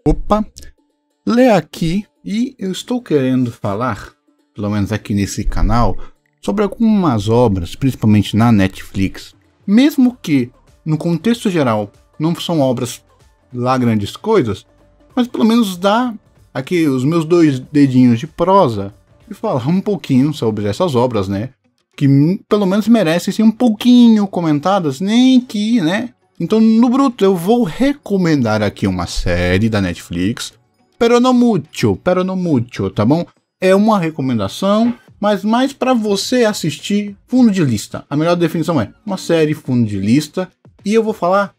Opa, lê aqui e eu estou querendo falar, pelo menos aqui nesse canal, sobre algumas obras, principalmente na Netflix, mesmo que no contexto geral não são obras lá grandes coisas, mas pelo menos dá aqui os meus 2 dedinhos de prosa e falar um pouquinho sobre essas obras, né? Que pelo menos merecem ser um pouquinho comentadas, nem que, né? Então, no bruto, eu vou recomendar aqui uma série da Netflix, pero no mucho, tá bom? É uma recomendação, mas mais para você assistir fundo de lista. A melhor definição é uma série fundo de lista, e eu vou falar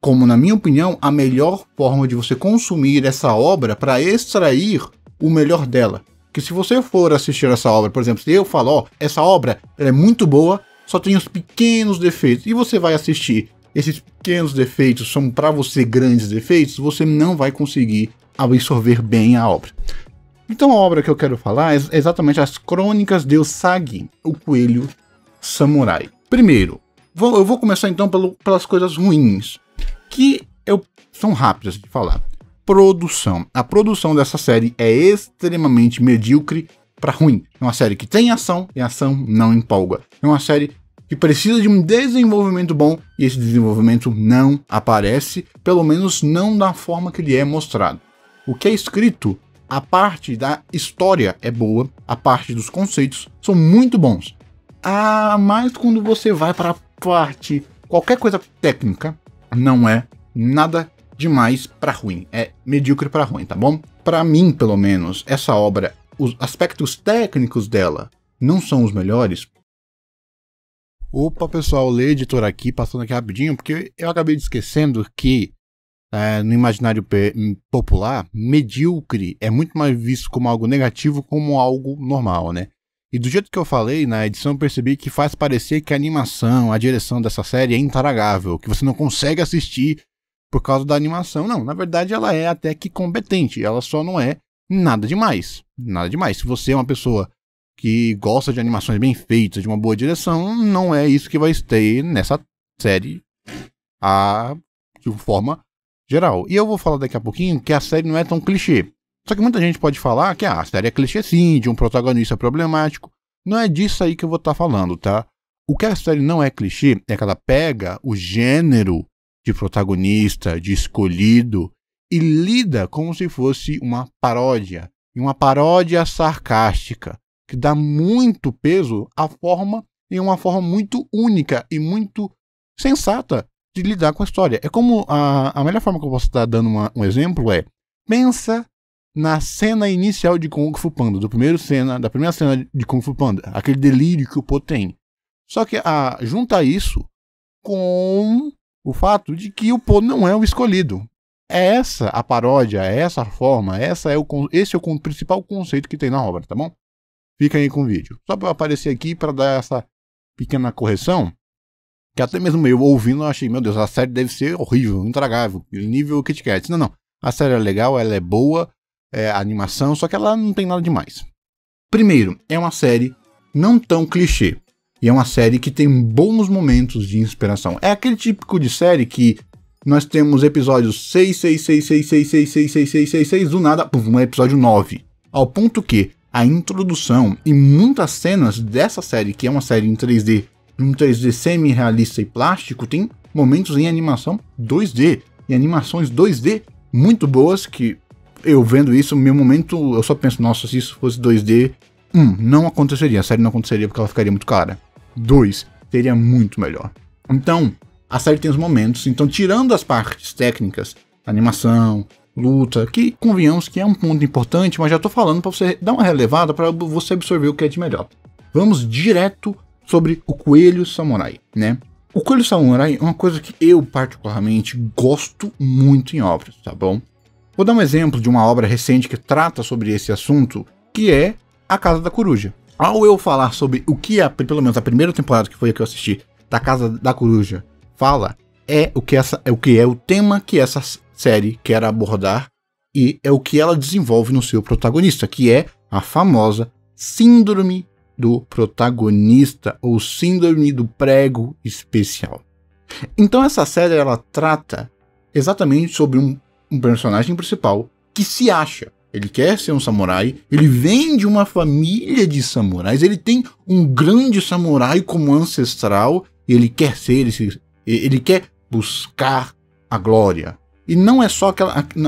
como, na minha opinião, a melhor forma de você consumir essa obra para extrair o melhor dela. Que se você for assistir essa obra, por exemplo, se eu falo, ó, essa obra ela é muito boa, só tem os pequenos defeitos, e você vai assistir, esses pequenos defeitos são para você grandes defeitos, você não vai conseguir absorver bem a obra. Então a obra que eu quero falar é exatamente As Crônicas de Usagi, o Coelho Samurai. Primeiro, eu vou começar então pelas coisas ruins, que são rápidas de falar. Produção. A produção dessa série é extremamente medíocre para ruim. É uma série que tem ação e a ação não empolga. É uma série que precisa de um desenvolvimento bom e esse desenvolvimento não aparece, pelo menos não da forma que ele é mostrado. O que é escrito, a parte da história é boa, a parte dos conceitos são muito bons. Mas quando você vai para a parte, qualquer coisa técnica, não é nada demais para ruim, é medíocre para ruim, tá bom? Para mim, pelo menos, essa obra, os aspectos técnicos dela não são os melhores. Opa, pessoal, lê editor aqui, passando aqui rapidinho, porque eu acabei esquecendo que no imaginário popular, medíocre é muito mais visto como algo negativo, como algo normal, né? E do jeito que eu falei, na edição eu percebi que faz parecer que a animação, a direção dessa série é intragável, que você não consegue assistir por causa da animação. Não, na verdade ela é até que competente, ela só não é nada demais. Nada demais. Se você é uma pessoa que gosta de animações bem feitas, de uma boa direção, não é isso que vai ter nessa série de forma geral. E eu vou falar daqui a pouquinho que a série não é tão clichê. Só que muita gente pode falar que a série é clichê sim, de um protagonista problemático. Não é disso aí que eu vou estar falando, tá? O que a série não é clichê é que ela pega o gênero de protagonista, de escolhido, e lida como se fosse uma paródia. E uma paródia sarcástica, que dá muito peso à forma, em uma forma muito única e muito sensata de lidar com a história. É como a melhor forma que eu posso estar dando um exemplo é: pensa na cena inicial de Kung Fu Panda, da primeira cena de Kung Fu Panda, aquele delírio que o Po tem. Só que junta isso com o fato de que o Po não é o escolhido. É essa a paródia, é essa a forma, esse é o principal conceito que tem na obra, tá bom? Fica aí com o vídeo. Só para aparecer aqui para dar essa pequena correção, que até mesmo eu ouvindo eu achei, meu Deus, a série deve ser horrível, intragável, nível Kit Kat. Não, a série é legal, ela é boa, a animação, só que ela não tem nada demais. Primeiro, é uma série não tão clichê, e é uma série que tem bons momentos de inspiração. É aquele típico de série que nós temos episódios 6, do nada, um episódio 9, ao ponto que a introdução e muitas cenas dessa série, que é uma série em 3D, um 3D semi-realista e plástico, tem momentos em animação 2D, e animações 2D muito boas, que eu vendo isso, no meu momento, eu só penso, nossa, se isso fosse 2D, não aconteceria, a série não aconteceria porque ela ficaria muito cara. 2, seria muito melhor. Então, a série tem os momentos, então tirando as partes técnicas, animação, luta, que convenhamos que é um ponto importante, mas já tô falando para você dar uma relevada para você absorver o que é de melhor. Vamos direto sobre o Coelho Samurai, né? O Coelho Samurai é uma coisa que eu particularmente gosto muito em obras, tá bom? Vou dar um exemplo de uma obra recente que trata sobre esse assunto, que é A Casa da Coruja. Ao eu falar sobre o que pelo menos a primeira temporada que foi a que eu assisti, da Casa da Coruja, fala, é o tema que essa série quer abordar e é o que ela desenvolve no seu protagonista, que é a famosa síndrome do protagonista ou síndrome do prego especial. Então essa série ela trata exatamente sobre um um personagem principal que se acha. Ele quer ser um samurai, ele vem de uma família de samurais, ele tem um grande samurai como ancestral, e ele quer ser, ele quer buscar a glória. E não é só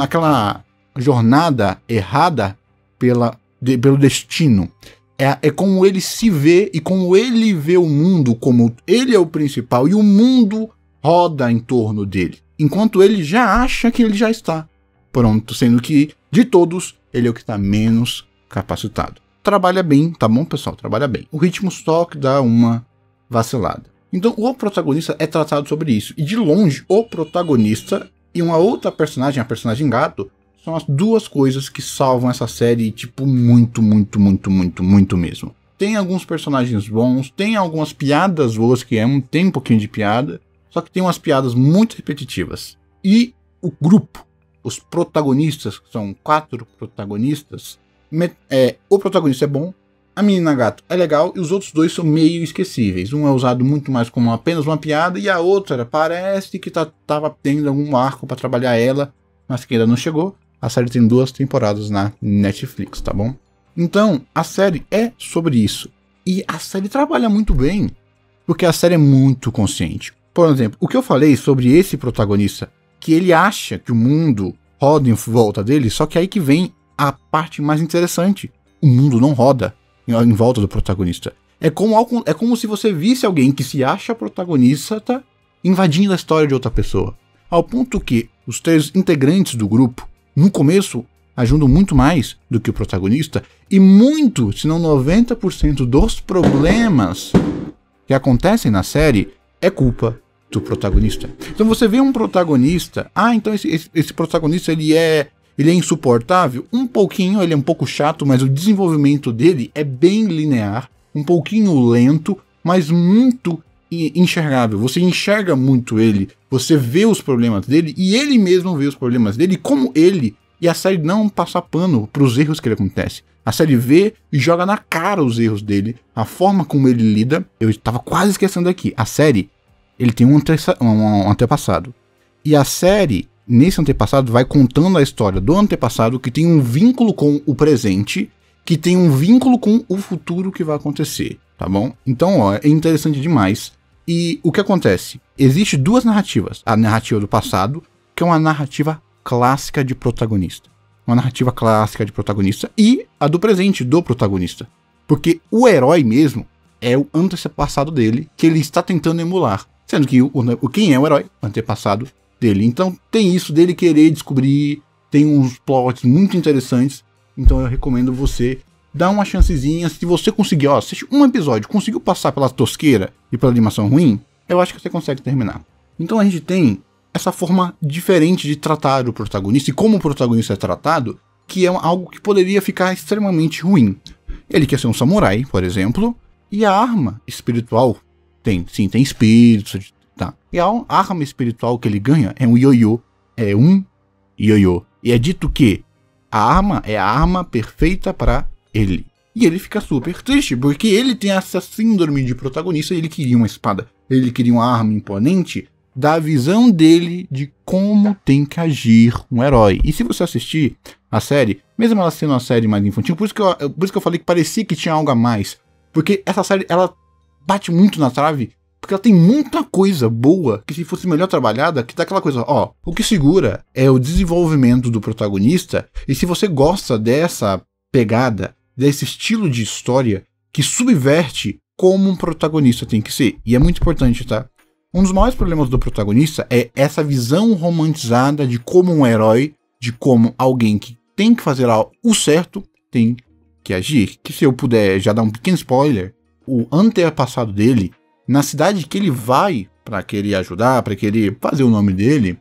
aquela jornada errada pelo destino. É como ele se vê e como ele vê o mundo, como ele é o principal e o mundo roda em torno dele. Enquanto ele já acha que ele já está pronto, sendo que, de todos, ele é o que está menos capacitado. Trabalha bem, tá bom, pessoal? Trabalha bem. O ritmo só que dá uma vacilada. Então, o protagonista é tratado sobre isso. E, de longe, o protagonista e uma outra personagem, a personagem gato, são as duas coisas que salvam essa série, tipo, muito mesmo. Tem alguns personagens bons, tem algumas piadas boas que tem um pouquinho de piada, só que tem umas piadas muito repetitivas. E o grupo, os protagonistas, que são 4 protagonistas, o protagonista é bom, a menina gato é legal e os outros 2 são meio esquecíveis. Um é usado muito mais como apenas uma piada e a outra parece que tava tendo algum arco para trabalhar ela, mas que ainda não chegou. A série tem 2 temporadas na Netflix, tá bom? Então, a série é sobre isso. E a série trabalha muito bem, porque a série é muito consciente. Por exemplo, o que eu falei sobre esse protagonista, que ele acha que o mundo roda em volta dele, só que aí que vem a parte mais interessante. O mundo não roda em volta do protagonista. É como se você visse alguém que se acha protagonista invadindo a história de outra pessoa. Ao ponto que os 3 integrantes do grupo, no começo, ajudam muito mais do que o protagonista, e muito, se não 90% dos problemas que acontecem na série é culpa do protagonista. Então você vê um protagonista, então esse protagonista ele é insuportável, um pouquinho, ele é um pouco chato, mas o desenvolvimento dele é bem linear, um pouquinho lento, mas muito enxergável. Você enxerga muito ele, você vê os problemas dele e ele mesmo vê os problemas dele, como ele, e a série não passa pano para os erros que ele acontece. A série vê e joga na cara os erros dele, a forma como ele lida. Eu estava quase esquecendo aqui, a série, ele tem um antepassado. E a série, nesse antepassado, vai contando a história do antepassado que tem um vínculo com o presente, que tem um vínculo com o futuro que vai acontecer, tá bom? Então, é interessante demais. E o que acontece? Existem 2 narrativas. A narrativa do passado, que é uma narrativa clássica de protagonista. Uma narrativa clássica de protagonista. E a do presente, do protagonista. Porque o herói mesmo é o antepassado dele, que ele está tentando emular. Sendo que quem é o herói? O antepassado dele. Então tem isso dele querer descobrir, tem uns plots muito interessantes. Então eu recomendo você dar uma chancezinha. Se você conseguir, assistir um episódio, conseguiu passar pela tosqueira e pela animação ruim, eu acho que você consegue terminar. Então a gente tem essa forma diferente de tratar o protagonista e como o protagonista é tratado, que é algo que poderia ficar extremamente ruim. Ele quer ser um samurai, por exemplo, e a arma espiritual tem espíritos, tá? E a arma espiritual que ele ganha é um ioiô. É um ioiô. E é dito que a arma é a arma perfeita para ele. E ele fica super triste, porque ele tem essa síndrome de protagonista, ele queria uma espada, ele queria uma arma imponente, da visão dele de como tem que agir um herói. E se você assistir a série, mesmo ela sendo uma série mais infantil, por isso que eu falei que parecia que tinha algo a mais, porque essa série, ela bate muito na trave, porque ela tem muita coisa boa, que se fosse melhor trabalhada, que tá aquela coisa, o que segura é o desenvolvimento do protagonista, e se você gosta dessa pegada, desse estilo de história, que subverte como um protagonista tem que ser, e é muito importante, tá? Um dos maiores problemas do protagonista é essa visão romantizada de como um herói, de como alguém que tem que fazer o certo tem que agir, que se eu puder já dar um pequeno spoiler, o antepassado dele, na cidade que ele vai para querer ajudar, para querer fazer o nome dele,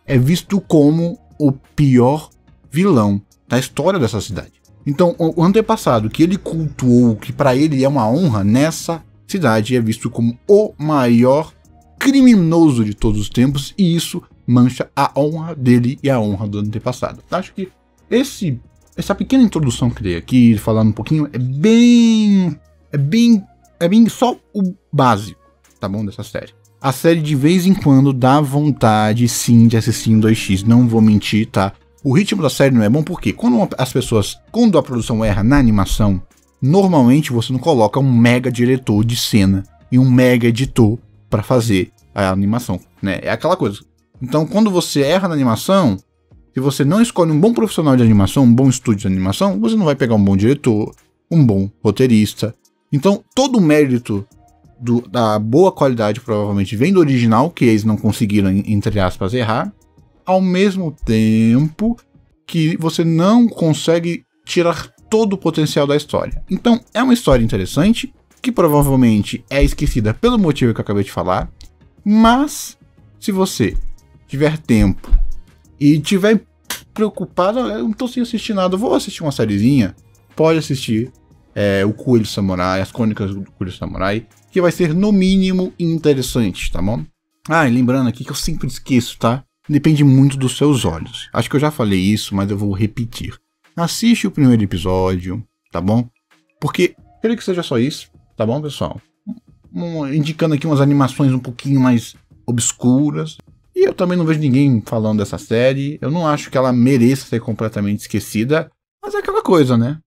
é visto como o pior vilão da história dessa cidade. Então, o antepassado que ele cultuou, que para ele é uma honra, nessa cidade é visto como o maior criminoso de todos os tempos, e isso mancha a honra dele e a honra do antepassado. Acho que essa pequena introdução que dei aqui, falando um pouquinho, é bem só o básico, tá bom, dessa série. A série de vez em quando dá vontade sim de assistir em 2x, não vou mentir, tá? O ritmo da série não é bom porque quando a produção erra na animação, normalmente você não coloca um mega diretor de cena e um mega editor para fazer a animação, né? É aquela coisa. Então, quando você erra na animação, se você não escolhe um bom profissional de animação, um bom estúdio de animação, você não vai pegar um bom diretor, um bom roteirista. Então, todo o mérito da boa qualidade provavelmente vem do original, que eles não conseguiram, entre aspas, errar, ao mesmo tempo que você não consegue tirar todo o potencial da história. Então, é uma história interessante, que provavelmente é esquecida pelo motivo que eu acabei de falar, mas se você tiver tempo e tiver preocupado, eu não tô sem assistir nada, vou assistir uma sériezinha, pode assistir o Coelho Samurai, as Crônicas do Coelho Samurai, que vai ser no mínimo interessante, tá bom? Ah, e lembrando aqui que eu sempre esqueço, tá? Depende muito dos seus olhos. Acho que eu já falei isso, mas eu vou repetir. Assiste o primeiro episódio, tá bom? Porque, quero que seja só isso, tá bom, pessoal? Indicando aqui umas animações um pouquinho mais obscuras. E eu também não vejo ninguém falando dessa série. Eu não acho que ela mereça ser completamente esquecida. Mas é aquela coisa, né?